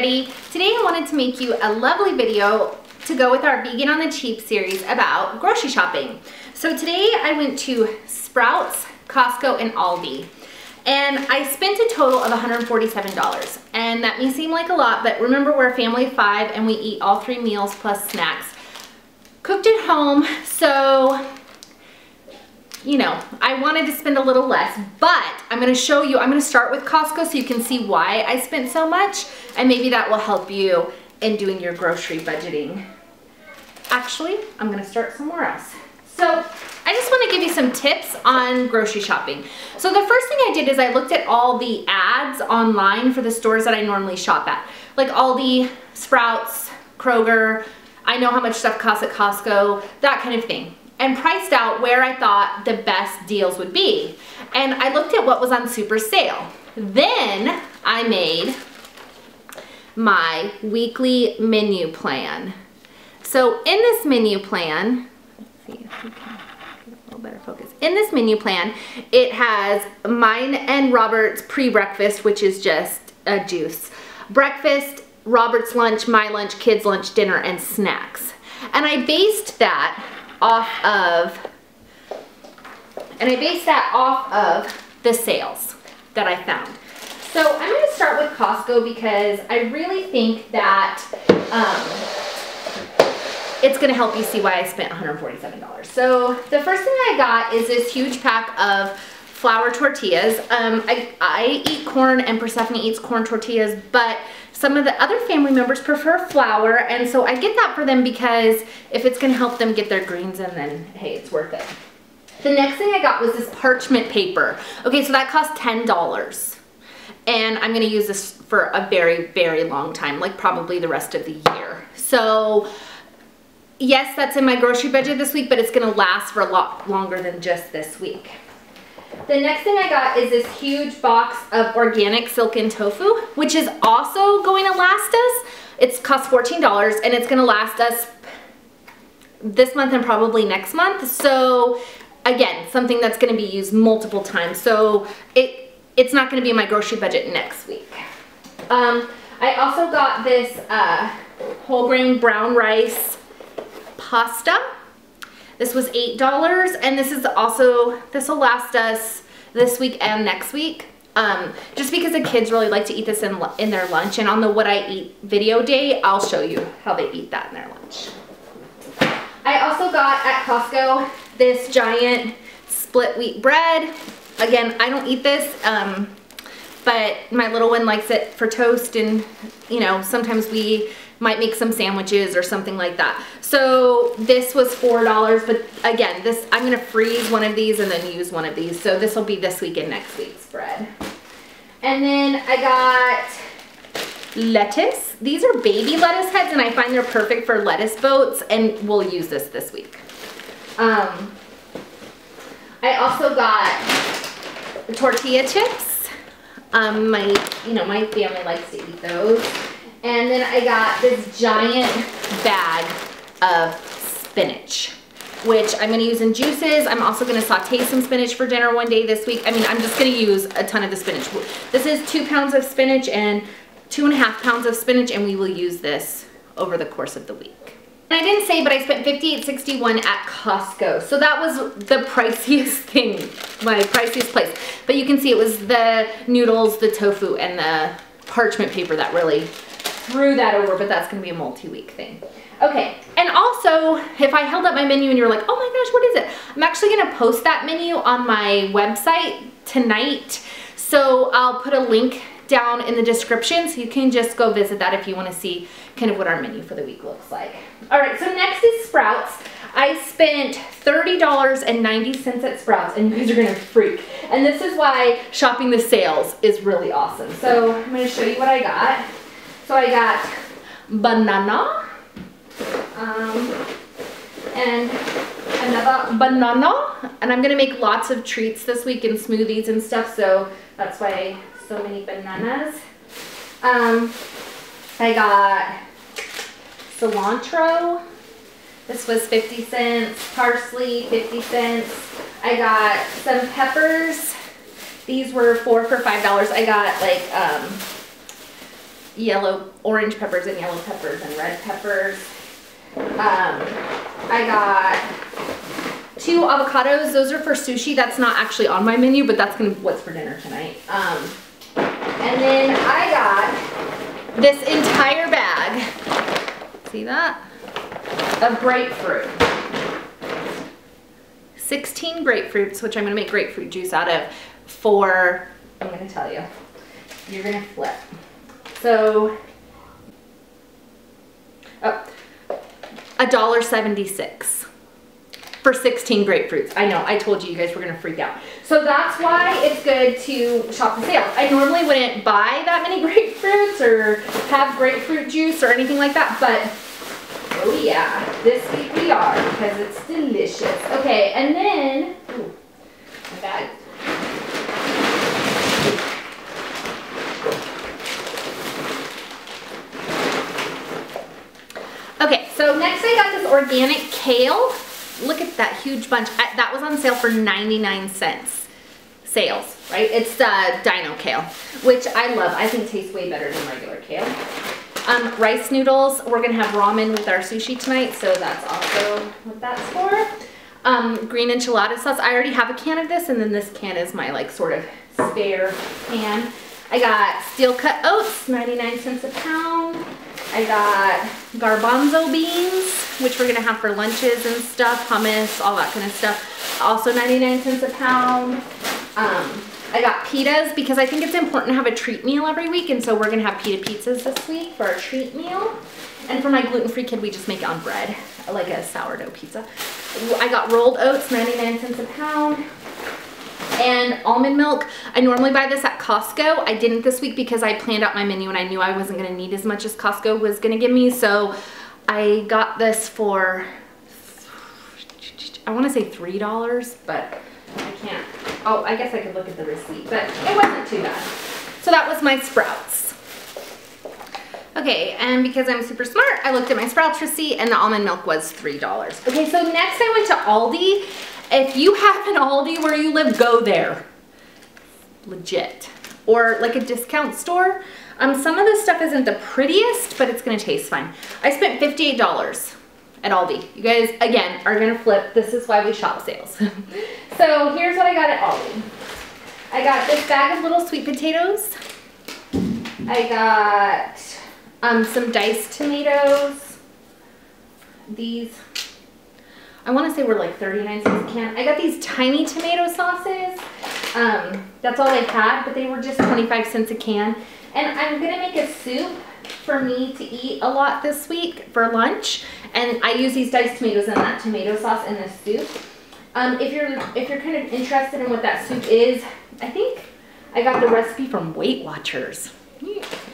everybody. Today I wanted to make you a lovely video to go with our Vegan on the Cheap series about grocery shopping. So today I went to Sprouts, Costco, and Aldi. And I spent a total of $147. And that may seem like a lot, but remember we're a family of 5 and we eat all 3 meals plus snacks. Cooked at home, so you know, I wanted to spend a little less, but I'm going to show you, I'm going to start with Costco so you can see why I spent so much, and maybe that will help you in doing your grocery budgeting. Actually, I'm going to start somewhere else. So I just want to give you some tips on grocery shopping. So the first thing I did is I looked at all the ads online for the stores that I normally shop at, like Aldi, Sprouts, Kroger. I know how much stuff costs at Costco, that kind of thing, and priced out where I thought the best deals would be. And I looked at what was on super sale. Then I made my weekly menu plan. So in this menu plan, let's see if we can get a little better focus. In this menu plan, it has mine and Robert's pre-breakfast, which is just a juice. Breakfast, Robert's lunch, my lunch, kids' lunch, dinner, and snacks. And I based that off of the sales that I found. So I'm going to start with Costco because I really think that it's going to help you see why I spent $147. So the first thing I got is this huge pack of flour tortillas. I eat corn and Persephone eats corn tortillas, but some of the other family members prefer flour, and so I get that for them because if it's going to help them get their greens in, then hey, it's worth it. The next thing I got was this parchment paper. Okay, so that cost $10, and I'm going to use this for a very, very long time, like probably the rest of the year. So yes, that's in my grocery budget this week, but it's going to last for a lot longer than just this week. The next thing I got is this huge box of organic silken tofu, which is also going to last us. It's cost $14 and it's going to last us this month and probably next month. So again, something that's going to be used multiple times. So it's not going to be in my grocery budget next week. I also got this whole grain brown rice pasta. This was $8, and this will last us this week and next week. Just because the kids really like to eat this in their lunch, and on the What I Eat video day, I'll show you how they eat that in their lunch. I also got at Costco this giant split wheat bread. Again, I don't eat this, but my little one likes it for toast, and you know, sometimes we might make some sandwiches or something like that. So this was $4, but again, I'm gonna freeze one of these and then use one of these. So this will be this week and next week's bread. And then I got lettuce. These are baby lettuce heads, and I find they're perfect for lettuce boats, and we'll use this week. I also got tortilla chips. My family likes to eat those. And then I got this giant bag of spinach, which I'm going to use in juices. I'm also going to saute some spinach for dinner one day this week. I mean, I'm just going to use a ton of the spinach. This is 2 pounds of spinach and 2.5 pounds of spinach, and we will use this over the course of the week. And I didn't say, but I spent $58.61 at Costco. So that was the priciest thing, my priciest place. But you can see it was the noodles, the tofu, and the parchment paper that really threw that over, but that's going to be a multi-week thing. Okay, and also, if I held up my menu and you're like, oh my gosh, what is it? I'm actually going to post that menu on my website tonight. So I'll put a link down in the description so you can just go visit that if you want to see kind of what our menu for the week looks like. All right, so next is Sprouts. I spent $30.90 at Sprouts, and you guys are going to freak. And this is why shopping the sales is really awesome. So I'm going to show you what I got. So I got banana, and another banana, and I'm gonna make lots of treats this week and smoothies and stuff, so that's why so many bananas. I got cilantro. This was 50 cents, parsley, 50 cents. I got some peppers. These were 4 for $5. I got like orange peppers and yellow peppers and red peppers. I got 2 avocados. Those are for sushi. That's not actually on my menu, but that's what's for dinner tonight. And then I got this entire bag, see that, of grapefruit. 16 grapefruits, which I'm gonna make grapefruit juice out of for, I'm gonna tell you, you're gonna flip. So, $1.76 for 16 grapefruits. I know, I told you guys were gonna freak out. So that's why it's good to shop the sales. I normally wouldn't buy that many grapefruits or have grapefruit juice or anything like that, but oh yeah, this week we are because it's delicious. Okay, and then, ooh, my bag. Okay, so next I got this organic kale. Look at that huge bunch. That was on sale for 99 cents. Sales, right? It's dino kale, which I love. I think tastes way better than regular kale. Rice noodles. We're gonna have ramen with our sushi tonight, so that's also what that's for. Green enchilada sauce. I already have a can of this, and then this can is my like sort of spare can. I got steel cut oats, 99 cents a pound. I got garbanzo beans, which we're gonna have for lunches and stuff, hummus, all that kind of stuff. Also 99 cents a pound. I got pitas because I think it's important to have a treat meal every week, and so we're gonna have pita pizzas this week for our treat meal. And for my gluten-free kid, we just make it on bread, like a sourdough pizza. I got rolled oats, 99 cents a pound. And almond milk. I normally buy this at Costco. I didn't this week because I planned out my menu and I knew I wasn't gonna need as much as Costco was gonna give me. So I got this for, I wanna say $3, but I can't. Oh, I guess I could look at the receipt, but it wasn't too bad. So that was my Sprouts. Okay, and because I'm super smart, I looked at my Sprouts receipt and the almond milk was $3. Okay, so next I went to Aldi. If you have an Aldi where you live, go there. Legit. Or like a discount store. Some of this stuff isn't the prettiest, but it's gonna taste fine. I spent $58 at Aldi. You guys, again, are gonna flip. This is why we shop sales. So here's what I got at Aldi. I got this bag of little sweet potatoes. I got some diced tomatoes. These, I want to say were like 39 cents a can. I got these tiny tomato sauces. That's all they had, but they were just 25 cents a can. And I'm gonna make a soup for me to eat a lot this week for lunch. And I use these diced tomatoes and that tomato sauce in this soup. If you're kind of interested in what that soup is, I think I got the recipe from Weight Watchers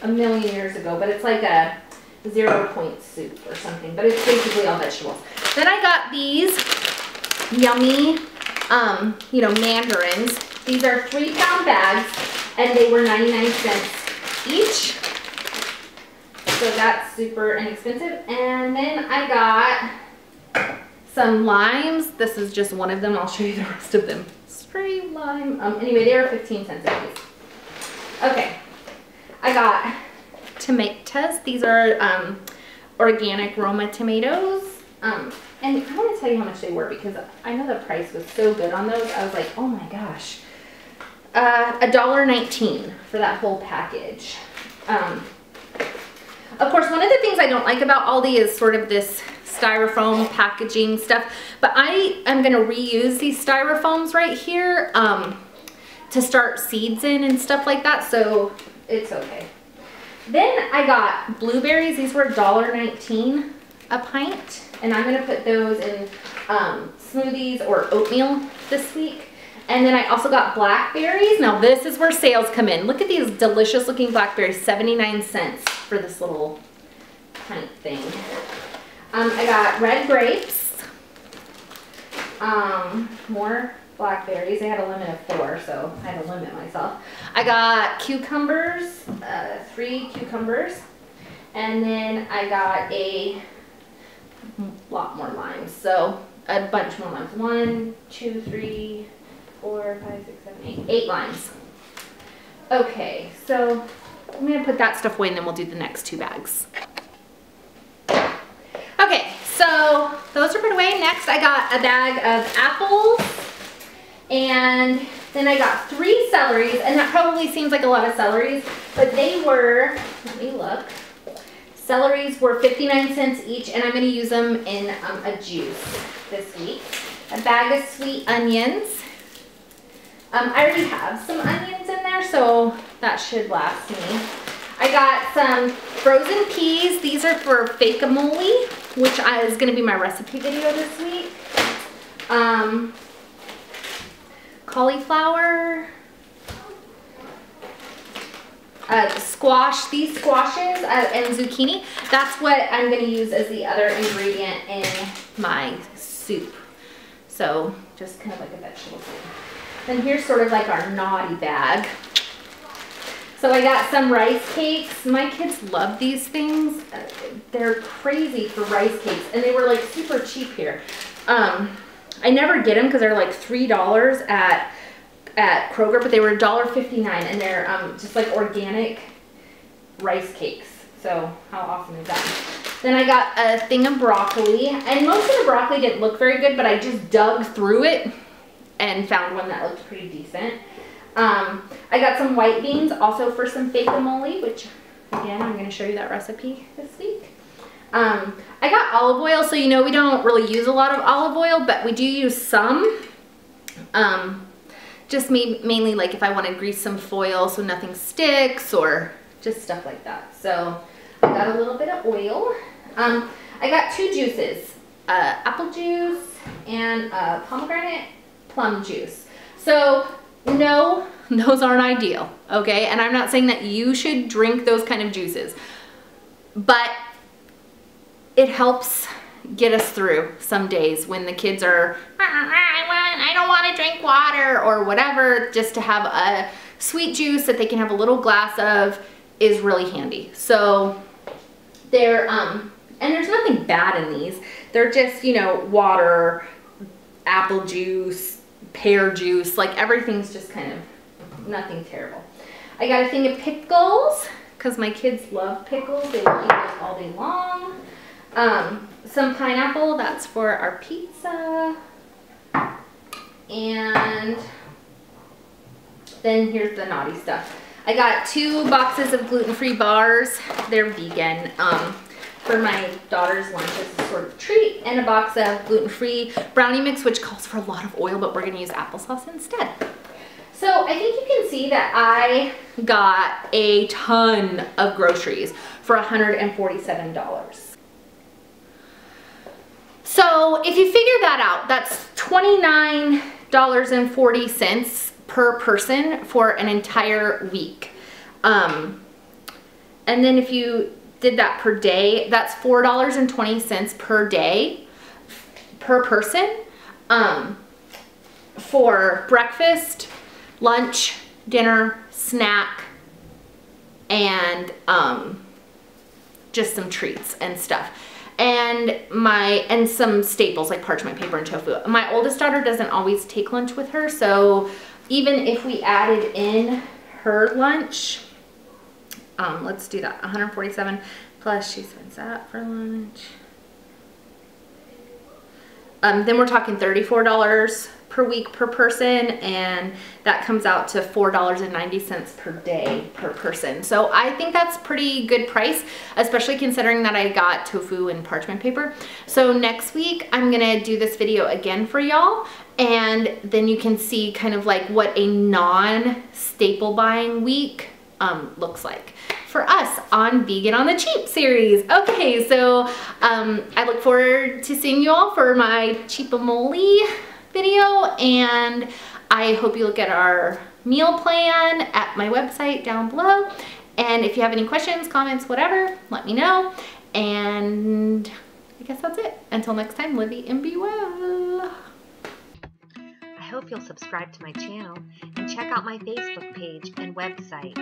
a million years ago, but it's like a 0 point soup or something, but it's basically all vegetables. Then I got these yummy, you know, mandarins. These are 3-pound bags, and they were 99 cents each. So that's super inexpensive. And then I got some limes. This is just one of them. I'll show you the rest of them. Spray lime. Anyway, they were 15 cents a piece. Okay. I got tomatoes. These are organic Roma tomatoes. And I want to tell you how much they were because I know the price was so good on those. I was like, oh my gosh. $1.19 for that whole package. Of course, one of the things I don't like about Aldi is sort of this styrofoam packaging stuff, but I am going to reuse these styrofoams right here to start seeds in and stuff like that, so it's okay. Then I got blueberries. These were $1.19 a pint, and I'm going to put those in smoothies or oatmeal this week. And then I also got blackberries. Now this is where sales come in. Look at these delicious looking blackberries, 79 cents for this little pint thing. I got red grapes, more blackberries. They had a limit of 4, so I had to limit myself. I got cucumbers, 3 cucumbers, and then I got a lot more limes, so a bunch more limes. 1, 2, 3, 4, 5, 6, 7, 8. 8 limes. Okay, so I'm gonna put that stuff away and then we'll do the next 2 bags. Okay, so those are put away. Next I got a bag of apples, and then I got 3 celeries, and that probably seems like a lot of celeries, but they were, let me look, celeries were 59 cents each, and I'm gonna use them in a juice this week. A bag of sweet onions. I already have some onions in there, so that should last me. I got some frozen peas. These are for fake-a-mole, which is going to be my recipe video this week. Cauliflower. Squash. These squashes and zucchini. That's what I'm going to use as the other ingredient in my soup. So just kind of like a vegetable soup. Then here's sort of like our naughty bag. So I got some rice cakes. My kids love these things. They're crazy for rice cakes, and they were like super cheap here. I never get them because they're like $3 at Kroger, but they were $1.59, and they're just like organic rice cakes. So how awesome is that? Then I got a thing of broccoli, and most of the broccoli didn't look very good, but I just dug through it and found one that looked pretty decent. I got some white beans also for some fake-a-mole, which again, I'm going to show you that recipe this week. I got olive oil, so you know we don't really use a lot of olive oil, but we do use some. Just mainly like if I want to grease some foil so nothing sticks, or just stuff like that. So I got a little bit of oil. I got 2 juices, apple juice and pomegranate plum juice. So no, those aren't ideal, okay? And I'm not saying that you should drink those kind of juices, but it helps get us through some days when the kids are, I don't want to drink water or whatever. Just to have a sweet juice that they can have a little glass of is really handy. So they're, and there's nothing bad in these. They're just, you know, water, apple juice, pear juice, like everything's just kind of nothing terrible. I got a thing of pickles because my kids love pickles. They will eat those all day long. Some pineapple, that's for our pizza. And then here's the naughty stuff. I got 2 boxes of gluten-free bars. They're vegan. For my daughter's lunch as a sort of treat, and a box of gluten-free brownie mix, which calls for a lot of oil, but we're gonna use applesauce instead. So I think you can see that I got a ton of groceries for $147. So if you figure that out, that's $29.40 per person for an entire week. And then if you did that per day, that's $4.20 per day per person, for breakfast, lunch, dinner, snack, and just some treats and stuff. And some staples like parchment paper and tofu. My oldest daughter doesn't always take lunch with her, so even if we added in her lunch, let's do that, 147 plus she spends that for lunch. Then we're talking $34 per week per person, and that comes out to $4.90 per day per person. So I think that's pretty good price, especially considering that I got tofu and parchment paper. So next week I'm gonna do this video again for y'all, and then you can see kind of like what a non-staple buying week looks like for us on Vegan on the Cheap series. Okay, so I look forward to seeing you all for my cheap-a-mole video, and I hope you look at our meal plan at my website down below. And if you have any questions, comments, whatever, let me know. And I guess that's it. Until next time, live, eat, and be well. I hope you'll subscribe to my channel and check out my Facebook page and website.